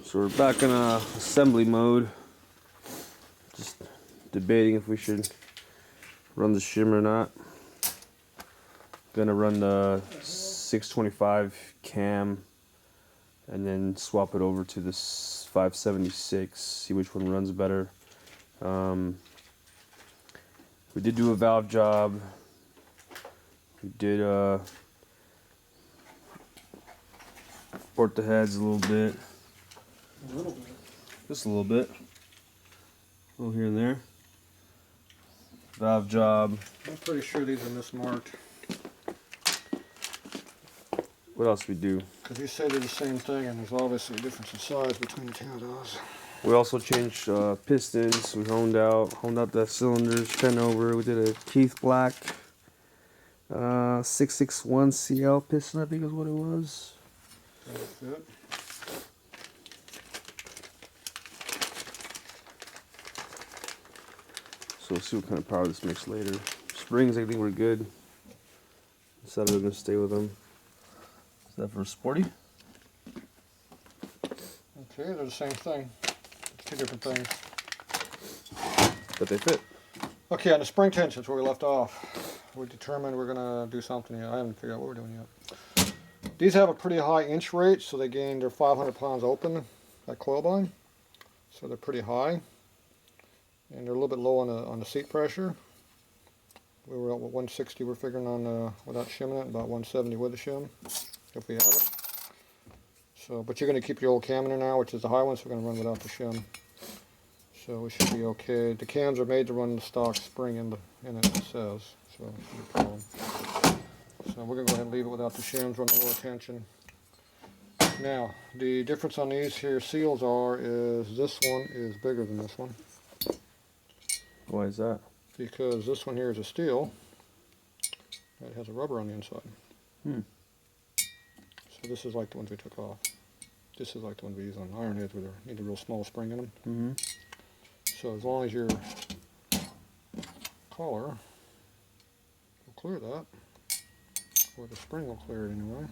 So we're back in assembly mode. Just debating if we should run the shim or not. Gonna run the 625 cam and then swap it over to this 576, see which one runs better. We did do a valve job. We did port the heads a little bit. A little bit. Just a little bit. A little here and there. Valve job. I'm pretty sure these are mismarked. What else we do? Because you say they're the same thing, and there's obviously a difference in size between the two of those. We also changed pistons. We honed out the cylinders, bent over. We did a Keith Black 661 CL piston, I think is what it was. That's it. So we'll see what kind of power this makes later. Springs, I think we're good. Decided we're gonna stay with them. Is that for sporty? Okay, they're the same thing. Two different things. But they fit. Okay, on the spring tensions where we left off, we determined we're gonna do something yet. I haven't figured out what we're doing yet. These have a pretty high inch rate, so they gain their 500 pounds open at coil bind. So they're pretty high. And they're a little bit low on the seat pressure. We were at 160, we're figuring on without shimming it, about 170 with the shim, if we have it. So, but you're going to keep your old cam in there now, which is the high one, so we're going to run without the shim. So we should be okay. The cams are made to run the stock spring in it, it says, so it shouldn't be a problem. So we're going to go ahead and leave it without the shims, run the lower tension. Now, the difference on these here seals is this one is bigger than this one. Why is that? Because this one here is a steel. It has a rubber on the inside. So this is like the ones we took off. This is like the ones we use on iron heads where they need a real small spring in them. So as long as your collar will clear that, or the spring will clear it anyway.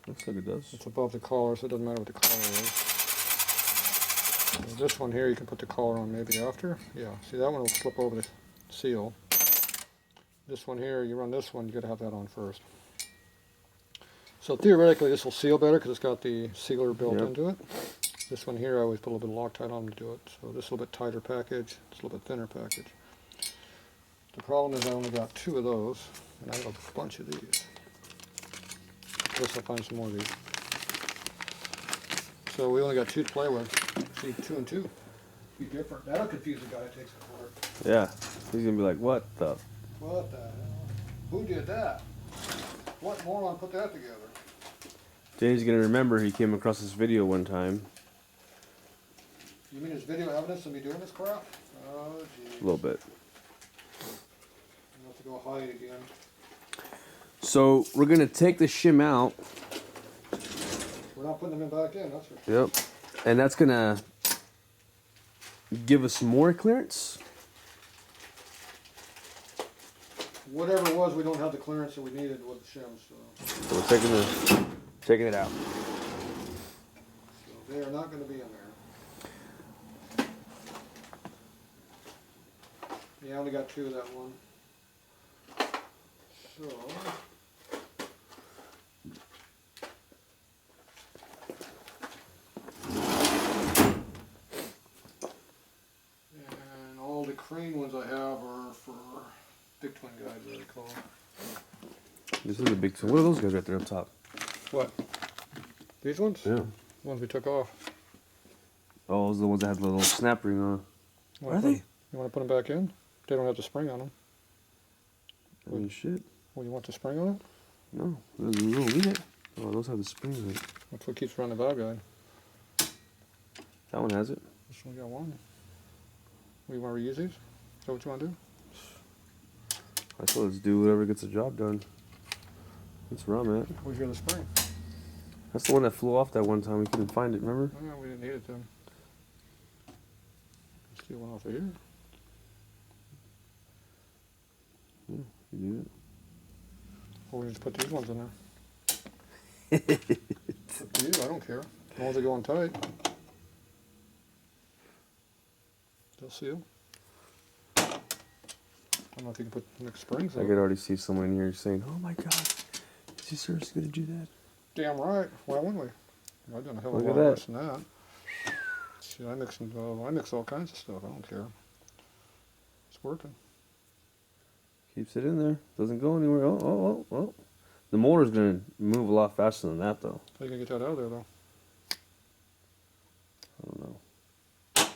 Looks like it does. It's above the collar, so it doesn't matter what the collar is. So this one here, you can put the collar on maybe after. Yeah, see that one will slip over the seal. This one here, you run this one, you got to have that on first. So theoretically, this will seal better because it's got the sealer built into it. This one here, I always put a little bit of Loctite on to do it. So this is a little bit tighter package, it's a little bit thinner package. The problem is I only got 2 of those, and I have a bunch of these. Guess I'll find some more of these. So we only got 2 to play with. See, 2 and 2. Be different. That'll confuse the guy that takes it apart. Yeah. He's gonna be like, what the? What the hell? Who did that? What moron put that together? Jay's gonna remember he came across this video one time. You mean there's video evidence of me doing this crap? Oh, geez. A little bit. I'll have to go hide again. So we're gonna take the shim out. We're not putting them in back in, that's for sure. Yep. And that's gonna give us more clearance. Whatever it was, we don't have the clearance that we needed with the shims. So we're taking it out. So they are not going to be in there. Yeah, I only got 2 of that one. So and all the crane ones I have are for big twin guys, what they call them. This is a big two. What are those guys right there up top? What? These ones? Yeah. The ones we took off. Oh, those are the ones that have the little snap ring on. Are they? You want to put them back in? They don't have the spring on them. I mean, shit. Well, you want the spring on it? No, those don't need it. Oh, those have the springs in it. That's what keeps running the valve guide. That one has it. This one got one. We want to reuse these? Is that what you want to do? I thought let's do whatever gets the job done. That's where I'm at. Where's your other spring? That's the one that flew off that one time. We couldn't find it, remember? Oh, we didn't need it then. Steal one off of here. Yeah, you need it. Or we just put these ones in there. Up to you. don't care. As long as they go on tight. They'll seal. I don't know if you can put mixed springs I in. could already see someone here saying, "Oh my God, is he seriously gonna do that?" Damn right. Why wouldn't we? I've done a hell of a Look lot at worse than that. See, I mix all kinds of stuff. I don't care. It's working. Keeps it in there. Doesn't go anywhere. Oh. The motor's gonna move a lot faster than that, though. How are you gonna get that out of there, though? I don't know. How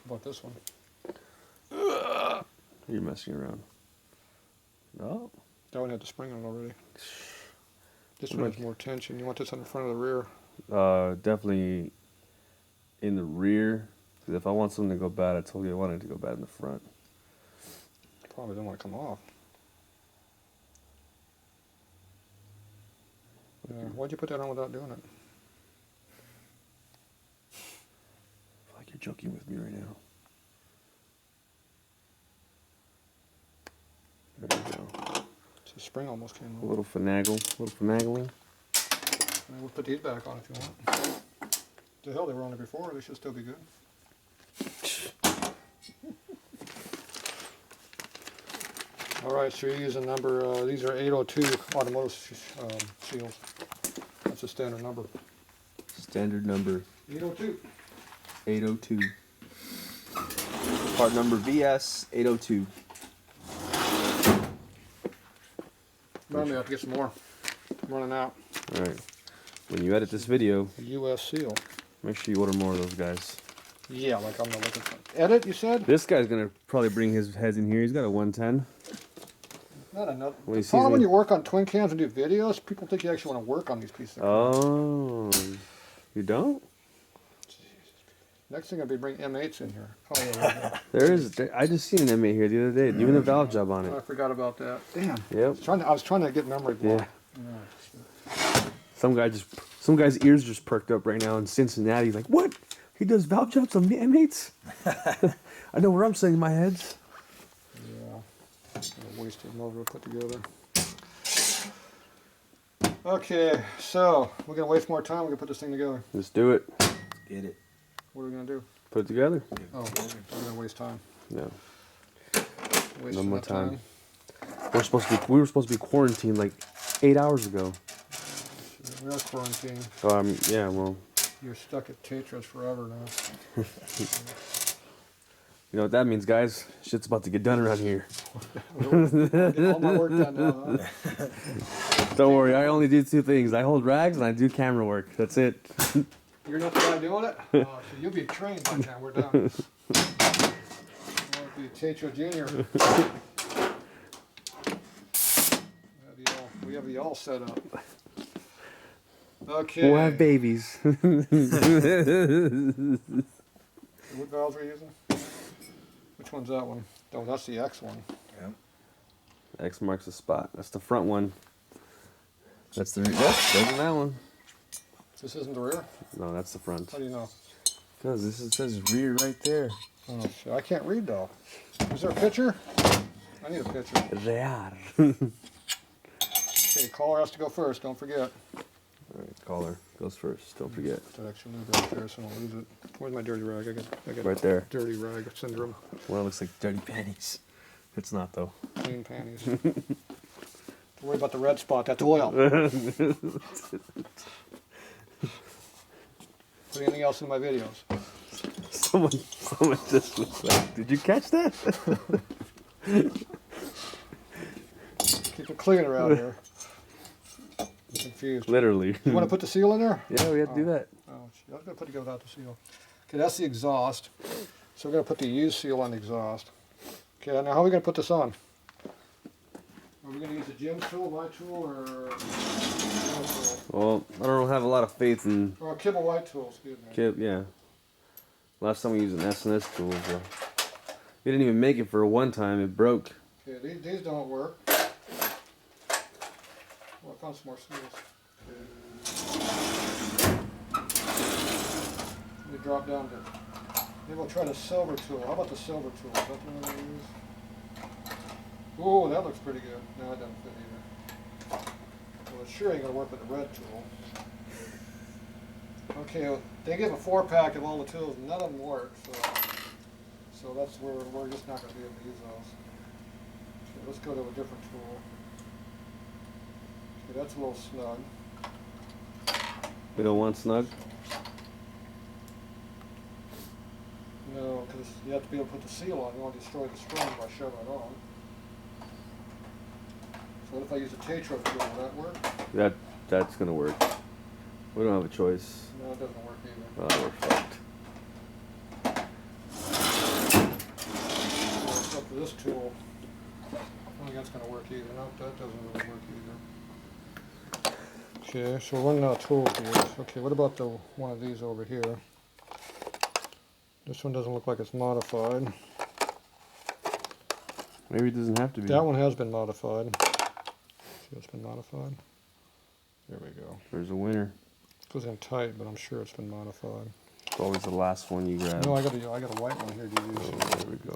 about this one? You're messing around. Oh. That one had the spring on it already. This one has more tension. You want this on the front of the rear. Definitely in the rear. Because if I want something to go bad, I told you I wanted it to go bad in the front. Probably don't want to come off. Why'd you put that on without doing it? I feel like you're joking with me right now. There we go. So the spring almost came A off. little finagling. And we'll put these back on if you want. The hell, they were on it before. They should still be good. All right, so you're using number, these are 802 automotive seals. That's a standard number. Standard number 802. 802. Part number VS 802. Remind me, I have to get some more. I'm running out. All right. When you edit this video, A US seal. make sure you order more of those guys. Yeah, like I'm not looking for. Edit, you said? This guy's gonna probably bring his heads in here. He's got a 110. Not enough. When The he sees problem when me- you work on twin cams and do videos, people think you actually want to work on these pieces of Oh, you don't? Next thing I'll be bring M8s in here. Oh, yeah. There is. I just seen an M8 here the other day. Even a valve job on I it. forgot about that. Damn. Yep. I was trying to get memory block. Yeah. Some guy's ears just perked up right now in Cincinnati. He's like, what? He does valve jobs on M8s? I know where I'm setting my heads. Yeah. Wasted motor to put together. Okay, so we're gonna waste more time. We're gonna put this thing together. Let's do it. Get it. What are we gonna do? Put it together. Oh, we're gonna waste time. No. Waste No more enough time. We were supposed to be quarantined like 8 hours ago. We are quarantined. So yeah, well, You're stuck at Tatros forever now. you know what that means, guys? Shit's about to get done around here. Get all my work done now, huh? Don't worry, I only do two things. I hold rags and I do camera work. That's it. You're not the guy doing it? Oh, so you'll be trained by the time we're done. You'll be Tatro Junior. We have you all set up. Okay. We'll have babies. What valves are you using? Which one's that one? Oh, that's the X one. Yep. X marks the spot. That's the front one. That's the doesn't that one? This isn't the rear? No, that's the front. How do you know? Because it says rear right there. Oh shit, I can't read though. Is there a picture? I need a picture. Rear. Okay, caller has to go first, don't forget. Alright, caller goes first. Don't forget. That extra lube right there so I don't lose it. Where's my dirty rag? I got Right there. dirty rag syndrome. Well, it looks like dirty panties. It's not though. Clean panties. Don't worry about the red spot, that's oil. Put anything else in my videos? Someone just was like, did you catch that? Keep it clean around here. I'm confused. Literally. You want to put the seal in there? Yeah, we had to do that. Oh, shit. I was going to put it without the seal. Okay, that's the exhaust. So we're going to put the used seal on the exhaust. Okay, now how are we going to put this on? Are we going to use the Jim's tool, my tool, or Well, I don't have a lot of faith in or a Kibble White tool, excuse me. Kip. Yeah. Last time we used an S&S tool, we didn't even make it for one time. It broke. Okay, these don't work. Well, I found some more seals. Okay. Let me drop down to. Maybe we'll try the silver tool. How about the silver tool? Is that the one I use? Ooh, that looks pretty good. No, it doesn't fit either. Well, it sure ain't gonna work with the red tool. Okay, they give a 4-pack of all the tools, and none of them work, so that's where we're just not going to be able to use those. Okay, let's go to a different tool. Okay, that's a little snug. We don't want snug? No, because you have to be able to put the seal on. You want to destroy the spring by shoving it on. So what if I use a Tatro tool? Will that work? That's gonna work. We don't have a choice. No, it doesn't work either. Oh, we're fucked. It's up to this tool. I don't think that's going to work either. No, that doesn't really work either. Okay, so we're running out of tools here. Okay, what about the one of these over here? This one doesn't look like it's modified. Maybe it doesn't have to be. That one has been modified. See, it's been modified. There we go. There's a winner. It goes in tight, but I'm sure it's been modified. It's always the last one you grab. No, I got a white one here to use. Oh, there we go.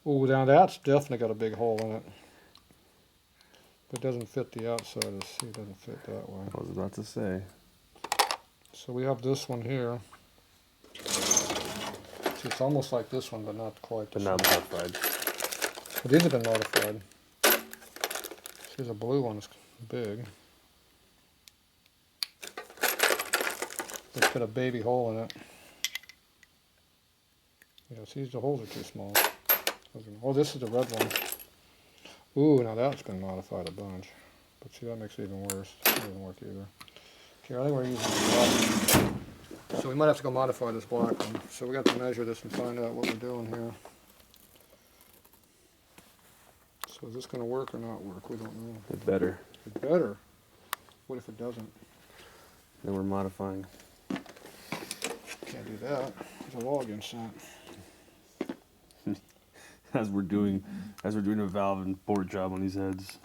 Oh, now that's definitely got a big hole in it. But it doesn't fit the outside. See, it doesn't fit that way. I was about to say. So we have this one here. See, it's almost like this one, but not quite. But not modified. But these have been modified. See, the blue one's big. It's got a baby hole in it. Yeah, see, the holes are too small. Oh, this is the red one. Ooh, now that's been modified a bunch. But see, that makes it even worse. It doesn't work either. Okay, I think we're using the black one. So we might have to go modify this black one. So we got to measure this and find out what we're doing here. So is this going to work or not work? We don't know. It better. It better. What if it doesn't? Then we're modifying. Can't do that. There's a log inside. As we're doing a valve and board job on these heads.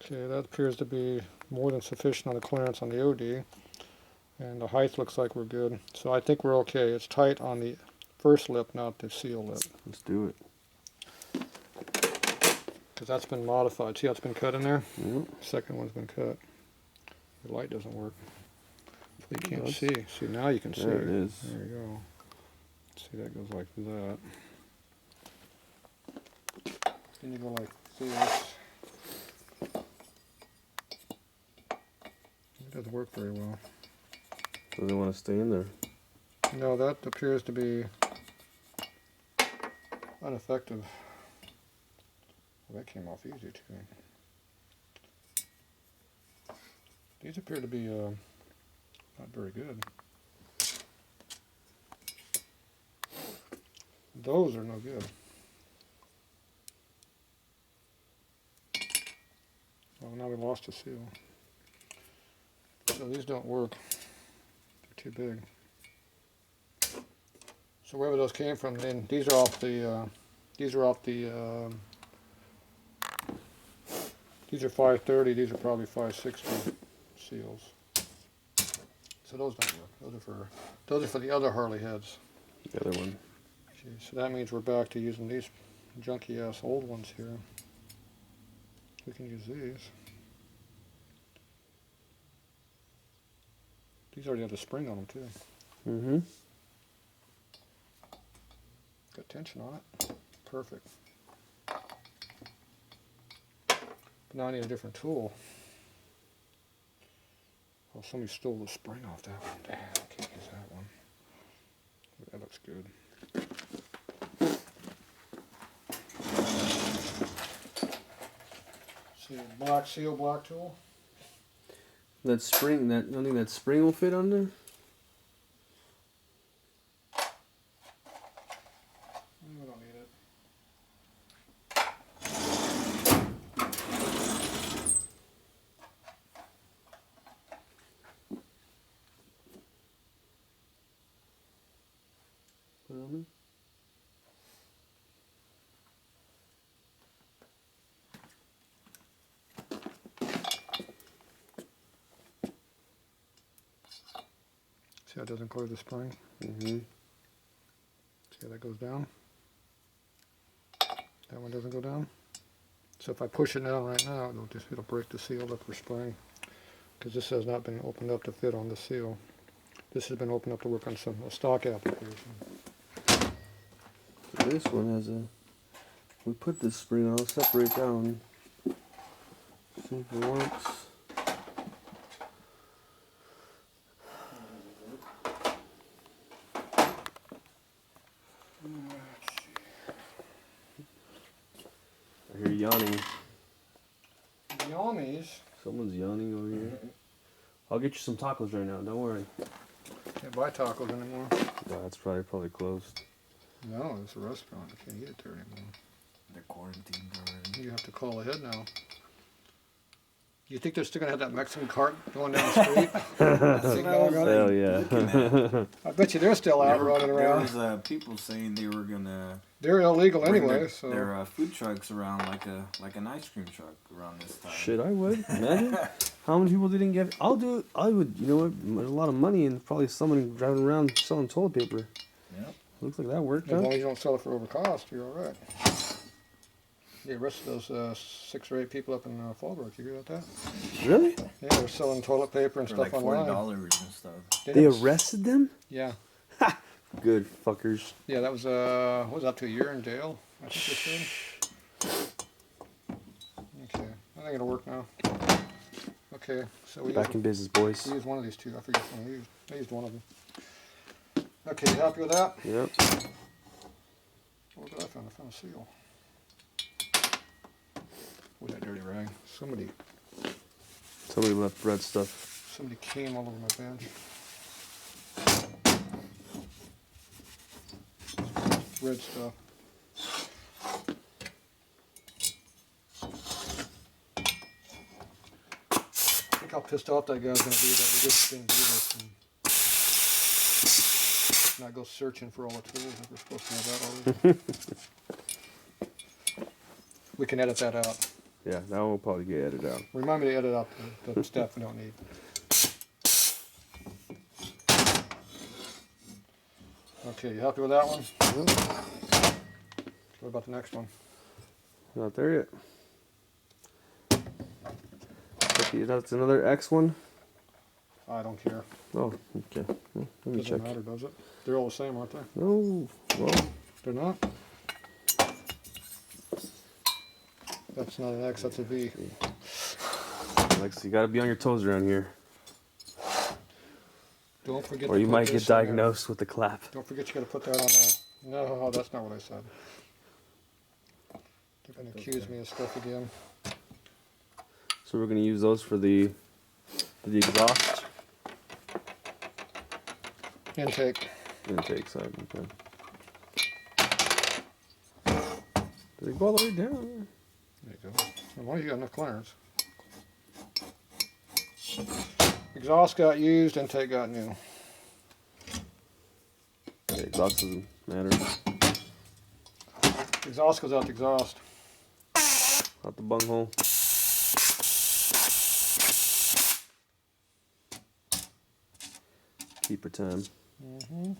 Okay, that appears to be more than sufficient on the clearance on the OD. And the height looks like we're good. So I think we're okay. It's tight on the first lip, not the seal lip. Let's do it. Because that's been modified. See how it's been cut in there? Yep. Second one's been cut. The light doesn't work. You can't does. see. See, now you can see. There it is. There you go. See, that goes like that. Then you go like this. It doesn't work very well. Doesn't want to stay in there. No, that appears to be ineffective. Well, that came off easy too. These appear to be not very good. Those are no good. Well, now we lost the seal. So these don't work. They're too big. So wherever those came from, then these are off the. These are 530. These are probably 560 seals. So those don't work. Those are for the other Harley heads. The other one. Okay, so that means we're back to using these junky ass old ones here. We can use these. These already have a spring on them too. Mm-hmm. Got tension on it. Perfect. But now I need a different tool. Oh, somebody stole the spring off that one. Damn, I can't use that one. That looks good. See, black seal, black tool. That spring, I don't think that spring will fit on there. We don't need it. Put it on there. See how it doesn't close the spring? Mm-hmm. See how that goes down? That one doesn't go down? So if I push it down right now, it'll break the seal up for spring. Because this has not been opened up to fit on the seal. This has been opened up to work on some stock application. This one has a. We put this spring on. I'll separate down. See if it works. I hear yawning. Yummies. Someone's yawning over here. I'll get you some tacos right now. Don't worry. Can't buy tacos anymore. No, it's probably closed. No, it's a restaurant. You can't eat it there anymore. They're quarantined already. You have to call ahead now. You think they're still gonna have that Mexican cart going down the street? Hell yeah. I bet you they're still out running There around. was people saying they were gonna They're illegal bring anyway, their, so their food trucks around like an ice cream truck around this time. Shit, I would. Imagine how many people didn't get. I'll do it. I would. You know what? There's a lot of money and probably someone driving around selling toilet paper. Yep. Looks like that worked, as long huh? as you don't sell it for over cost, you're all right. The rest of those 6 or 8 people up in Fallbrook, you hear about that? Really? Yeah, they're selling toilet paper and For stuff like online. $40 and stuff. They never arrested them? Yeah, Good fuckers. yeah, that was what was it, up to a year in jail, I think they said. Okay, I think it'll work now. Okay, so we Back in business, boys. used one of these two. I forget which one we used. I used one of them. Okay, you happy with that? Yep. What did I find? I found a seal. With that dirty rag. Somebody Left red stuff. Somebody came all over my bench. Red stuff. Look how pissed off that guy's gonna be that we just didn't do this and not go searching for all the tools if we're supposed to have that already. We can edit that out. Yeah, that one will probably get edited out. Remind me to edit out the stuff we don't need. Okay, you happy with that one? What about the next one? Not there yet. Okay, that's another X one. I don't care. Oh, okay. Well, let me Doesn't check. matter, does it? They're all the same, aren't they? No. Well, They're not? That's not an X, that's a V. Lex, you gotta be on your toes around here, Don't forget or to you put might this get in there. diagnosed with the clap. Don't forget you gotta put that on there. No, that's not what I said. They're gonna accuse me of stuff again. So we're gonna use those for the exhaust Intake. intake side. Okay. Did it go all the way down? There you go. Well, you got enough clearance. Exhaust got used, intake got new. Okay, exhaust doesn't matter. Exhaust goes out the exhaust. Out the bunghole. Keeper time. Mm-hmm.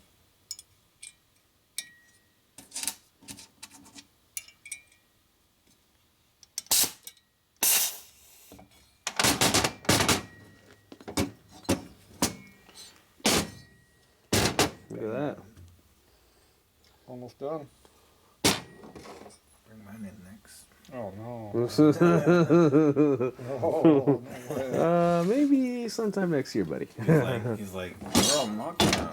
Look at that. Almost done. Bring mine in next. Oh no. Oh, no way. Maybe sometime next year, buddy. He's like, we're on lockdown.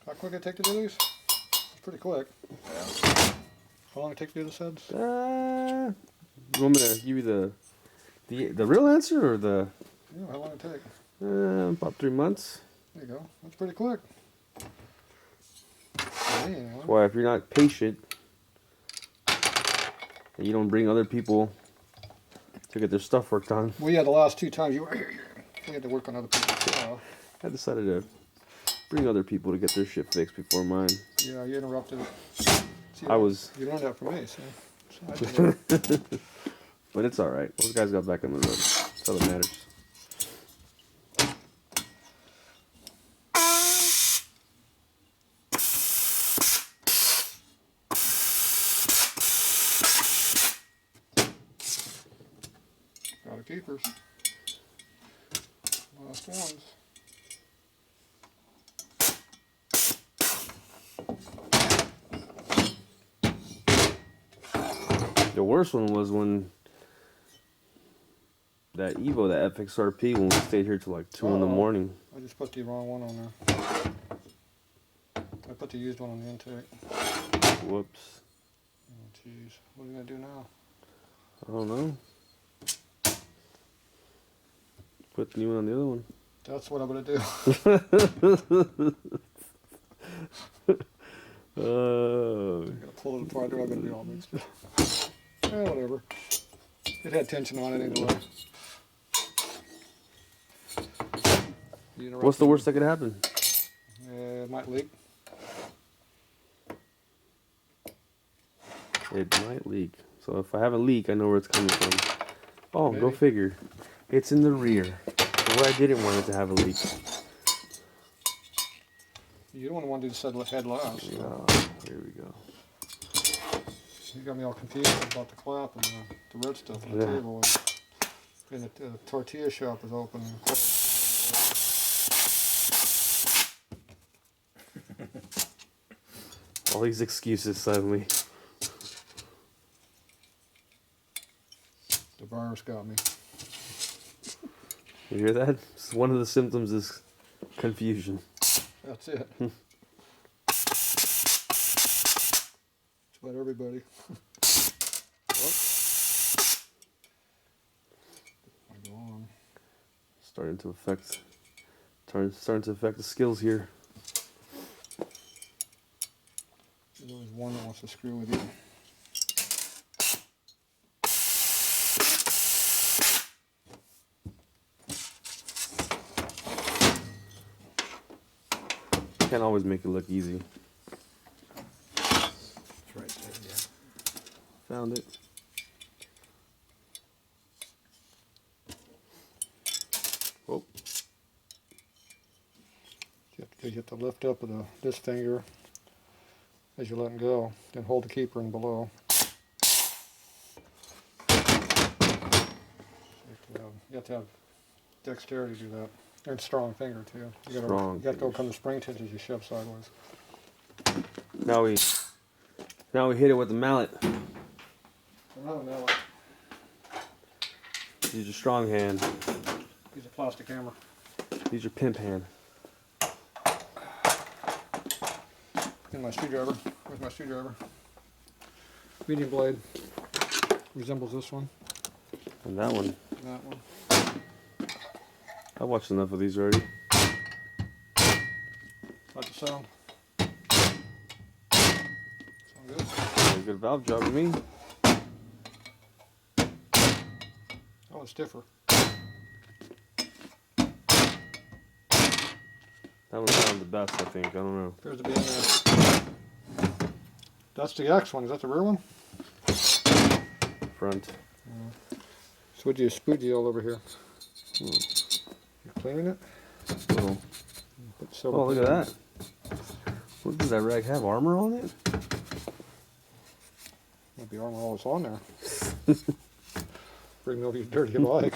How quick it take to do these? It's pretty quick. Yeah. How long it take to do the heads? You want me to give you the real answer or the Yeah, how long it take? about 3 months? There you go. That's pretty quick. Anyway. That's why if you're not patient and you don't bring other people to get their stuff worked on, Well, yeah, the last 2 times you were here, we had to work on other people's stuff. I decided to bring other people to get their shit fixed before mine. Yeah, you interrupted. See, I was, You learned that from me, so I did it. but it's all right. Those guys got back on the road. That's all that matters. Got a keepers. Last ones. The worst one was when that Evo, that FXRP, when we stayed here till like 2 in the morning. I just put the wrong one on there. I put the used one on the intake. Whoops. Oh jeez, what are we gonna do now? I don't know. Put the new one on the other one. That's what I'm gonna do. Oh. I'm gonna pull it apart. They're all gonna be all mixed up. Eh, whatever. It had tension on it anyway. What's the worst that could happen? It might leak. It might leak. So if I have a leak, I know where it's coming from. Oh, Maybe. go figure. It's in the rear. Where I didn't want it to have a leak. You don't want to do the head last. So. Oh, here we go. You got me all confused about the clap and the red stuff on the table. And the tortilla shop is open. And closed. All these excuses suddenly. The virus got me. You hear that? It's one of the symptoms is confusion. That's it. It's about everybody. I go on. Starting to affect the skills here. There's always one that wants to screw with you. Can't always make it look easy. It's right there, yeah. Found it. Oh, You have to lift up with this finger as you're letting go, then hold the keeper in below. You have to have dexterity to do that. And strong finger too. You got to go come to spring tension as you shove sideways. now we hit it with the mallet. Another mallet. Use your strong hand. Use a plastic hammer. Use your pimp hand. And my screwdriver. Where's my screwdriver? Medium blade. Resembles this one. And that one. And that one. I've watched enough of these already. Like the sound. Sound good? A good valve job with me. Oh, it's stiffer. That one sounded the best, I think. I don't know. Appears to be in there. That's the X one. Is that the rear one? Front. So what do you spoot deal over here? Hmm. You're cleaning it? Oh, Put silver look paint. at that. What does that rag have? Armor on it? Might be armor all that's on there. Bring over your dirty bike.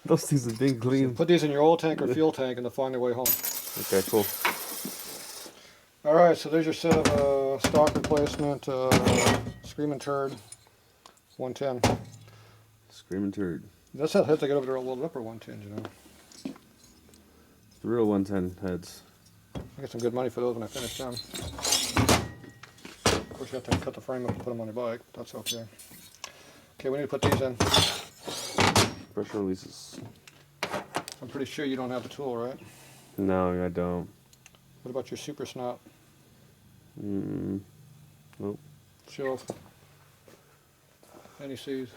Those things have been clean. Put these in your oil tank or fuel tank and they'll find their way home. Okay, cool. Alright, so there's your set of stock replacement Screaming Turd 110. Screaming turd. That's how heads I get over there a little upper 110, you know. The real 110 heads. I get some good money for those when I finish them. Of course you have to cut the frame up and put them on your bike, but that's okay. Okay, we need to put these in. Pressure releases. I'm pretty sure you don't have the tool, right? No, I don't. What about your super snot? Nope. Shelf. Any C's?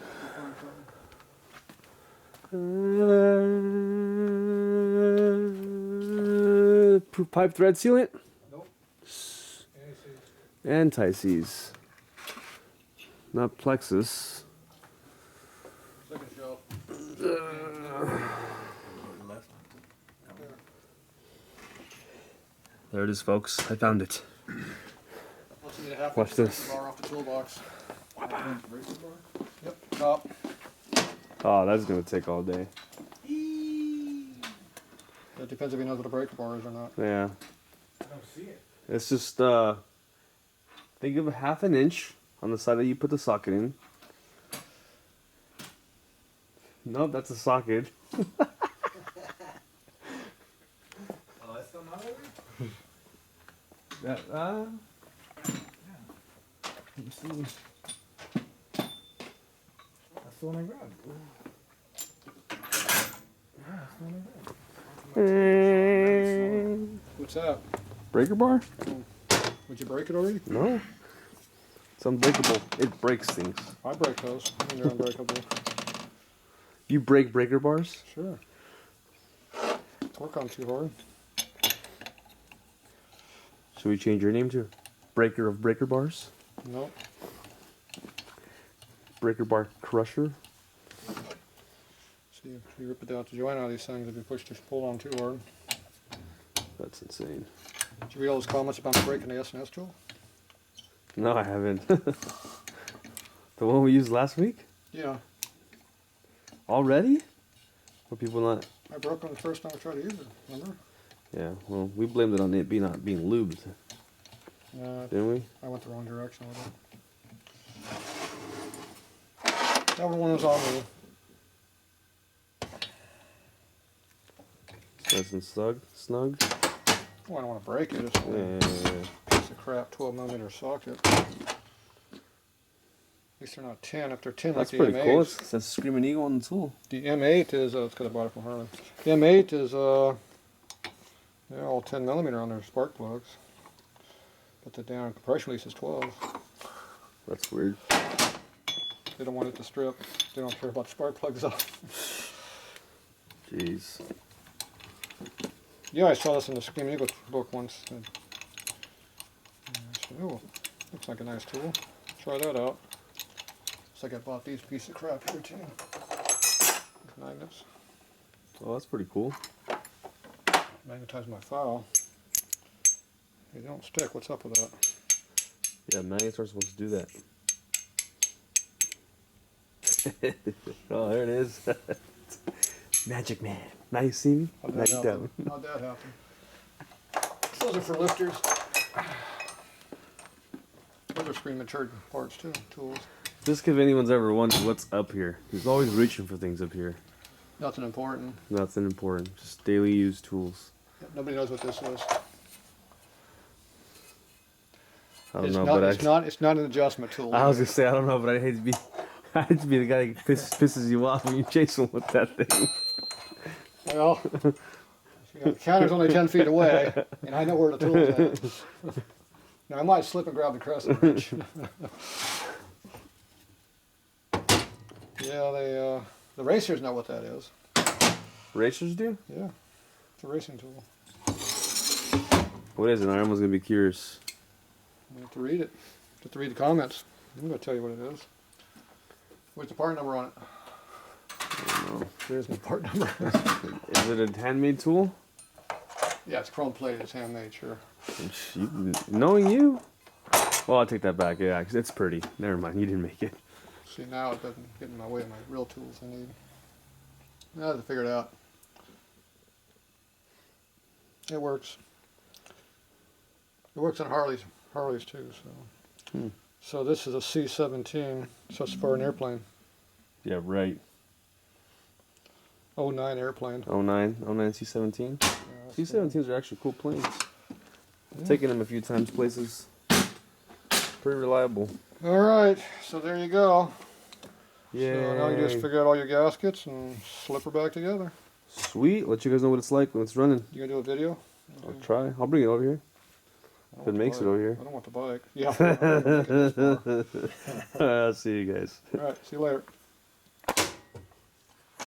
Pipe thread sealant? Nope. Any C's? Anti-seize. Not plexus. Second shelf. Left. There it is, folks. I found it. Also need a half Watch inch this. bar off the toolbox. Yep, top. Oh, that's gonna take all day. It depends if he knows what a breaker bar is or not. Yeah. I don't see it. It's just think of a 1/2 inch on the side that you put the socket in. No, that's a socket. Oh, that's still not over? That let me see. That's the one I grabbed. Yeah, that's the one I grabbed. What's that? Breaker bar? Would you break it already? No. It's unbreakable. It breaks things. I break those. I mean, they're unbreakable. You break breaker bars? Sure. Work on too hard. Should we change your name to Breaker of Breaker Bars? Nope. Breaker Bar Crusher? See, if you rip it out to join all these things, if you pull on too hard. That's insane. Did you read all those comments about breaking the S&S tool? No, I haven't. The one we used last week? Yeah. Already? Were people not? I broke them the first time I tried to use it, remember? Yeah, well, we blamed it on it not being lubed, didn't we? I went the wrong direction with it. That one was on me. It's nice and snug. Oh, I don't want to break it. It's a Yeah. piece of crap 12mm socket. At least they're not 10. If they're 10, That's like the pretty M8. cool. It's a Screaming Eagle on the tool. The M8 is, it's got a body from Harley. The M8 is, they're all 10mm on their spark plugs. But the down compression release is 12. That's weird. They don't want it to strip. They don't care about spark plugs off. Jeez. Yeah, I saw this in the Screaming Eagle book once. And I said, oh, looks like a nice tool. Try that out. Looks like I bought these pieces of crap here too. Magnets. Oh, that's pretty cool. Magnetize my file. They don't stick. What's up with that? Yeah, magnets are supposed to do that. Oh, there it is. Magic Man. Now you see me? How'd Now that you happen? don't. How'd that happen? Those are for lifters. Those are screen matured parts too, tools. Just if anyone's ever wondered what's up here, he's always reaching for things up here. Nothing important. Nothing important. Just daily use tools. Nobody knows what this is. I don't know, It's not an adjustment tool. I was gonna say I don't know, but I hate to be, I hate to be the guy that pisses you off when you chase him with that thing. Well, the counter's only 10 feet away, and I know where the tool's at. Now I might slip and grab the crescent wrench. Yeah, the racers know what that is. Racers do? Yeah, it's a racing tool. What is it? Everyone's gonna be curious. You have to read it. You have to read the comments. I'm going to tell you what it is. Where's the part number on it? I don't know. There's the part number. Is it a handmade tool? Yeah, it's chrome plated. It's handmade, sure. Knowing you? Well, I'll take that back. Yeah, 'cause it's pretty. Never mind. You didn't make it. See, now it doesn't get in my way of my real tools I need. I have to figure it out. It works. It works on Harleys too. So, so this is a C-17. So it's for an airplane. Yeah, right. 09 airplane. 09 C-17. Yeah, C-17s are actually cool planes. Taking them a few times places. Pretty reliable. All right, so there you go. Yeah. So now you just figure out all your gaskets and slip her back together. Sweet. Let you guys know what it's like when it's running. You gonna do a video? I'll try. I'll bring it over here. I If don't it want makes the it over bike. here. I don't want the bike. Yeah. I'll see you guys. All right, see you later.